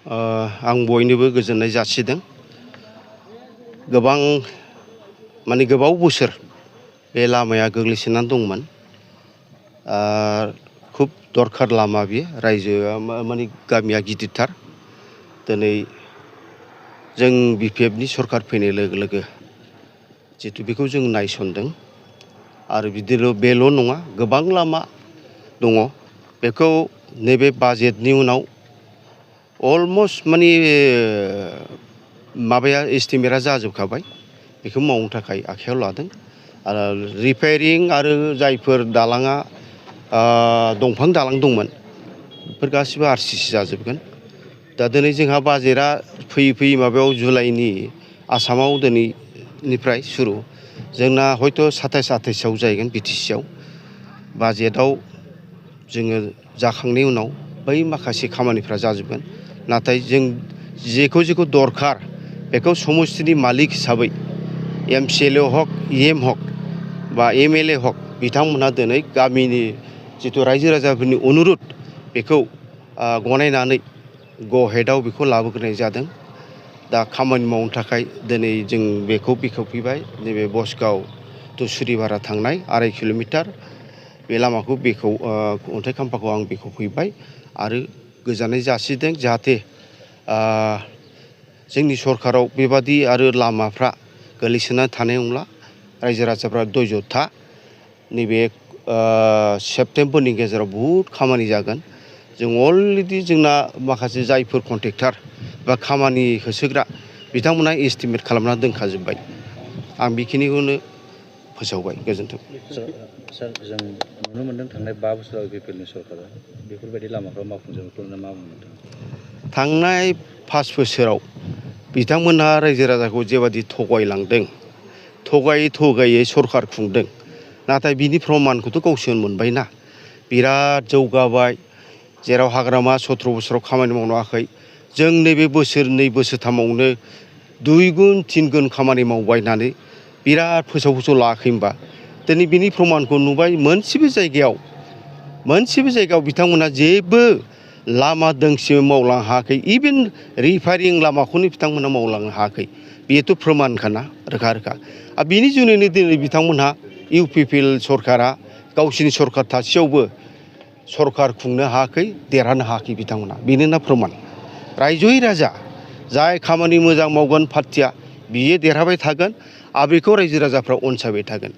आं बयनोबो गोजोननाय जासिदों। गोबां माने गोबाव बोसोर बे लामाया गोग्लैसोनानै दंमोन। खुब दरखार लामा बियो, रायजोआ माने गामिया गिदिरथार। दिनै जों BPF नि सरकार फैनाय लोगो लोगो जितु बेखौ जों नायसनदों आरो बेल' नङा, गोबां लामा दङ। बेखौ नैबे बाजेटनि उनाव अलमस्ट माने माबाया एस्टिमेटआ जाजोबखाबाय। बेखौ मावनो थाखाय आखायाव लादों आरो रिपेयारिं आरो जायफोर दालाङा दंफां दालां दंमोन बेफोर गासिबो RCC जाजोबगोन। दा दिनै जोंहा बाजेटआ फैयै माबायाव जुलाइनि आसामाव दिनैनिफ्राय सुरु। जोंना हयथ' 27-28आव जाहैगोन BTC आव। बाजेटआव जोङो जाखांनायनि उनाव बै माखासे खामानिफ्रा जाजोबगोन। नाथाय जों जेखौ दरखार बेखौ समस्थिनि मालिक हिसाबै MCLA हक, EM हक बा MLA हक बिथांमोनहा दिनै गामिनि जिथु रायजो राजाफोरनि अनुरद बेखौ गनायनानै ग'हेडआव बेखौ लाबोग्रोनाय जादों। दा खामानि मावनो थाखाय दिनै जों बेखौ बेखेवफैबाय। नैबे बसगाव टु सुरिबारा थांनाय 2.5 किल'मिटार बे लामाखौ अन्थाइ खाम्फाखौ आं बेखेवफैबाय आरो गोजोननाय जासिदों जाहाथे जोंनि सरकाराव बेबादि आरो लामाफ्रा गोलैसोनानै थानाय नंला। रायजो राजाफ्रा धैर्य था। नैबे सेप्तेम्बरनि गेजेराव बहुद खामानि जागोन। जों अलरेडि जोंना माखासे जायफोर कन्ट्रेक्टर बा खामानि होसोग्रा बिथांमोनहा एस्टिमेट खालामना दोनखाजोब्बाय। आं बेखिनिखौनो फोसावबाय। गोजोन्थों। सार, जों नुनो मोन्दों थांनाय 5 बोसोराव BPL नि सरकारा बेफोरबायदि लामाखौ मावफुंजोबखौ मा बुंनो नोंथां? थांनाय 5 बोसोराव बिथांमोनहा रायजो राजाखौ जेबादि थगायलांदों, थगायै सरकार खुंदों। नाथाय बिनि प्रमानखौथ' गावसोर मोनबायना। बिराद जौगाबाय। जेराव हाग्रामा 17 बोसोराव खामानि मावनो हायाखै, जों नैबे बोसोरनै बोसोरथामावनो 2 गुन 3 गुन खामानि मावबाय होननानै बिराद फोसाव लायाखै होनबा। दिनै बिनि प्रमानखौ नुबाय। मोनसेबो जायगायाव बिथांमोनहा जेबो लामा दोंसेबो मावलांनो हायाखै। इभेन रिपेयारिं लामाखौनो बिथांमोनहा मावलांनो हायाखै। बेथ' प्रमानखाना रोखा। आरो बिनि जुनैनो दिनै बिथांमोनहा UPPL सरकारा गावसिनि सरकार थासेयावबो सरकार खुंनो हायाखै, देरहानो हायाखै बिथांमोनहा। बेनोना प्रमान। रायजोयै राजा जाय खामानि मोजां मावगोन पार्टिया बियो देरहाबाय थागोन आरो बेखौ रायजो राजाफ्रा अनसायबाय थागोन।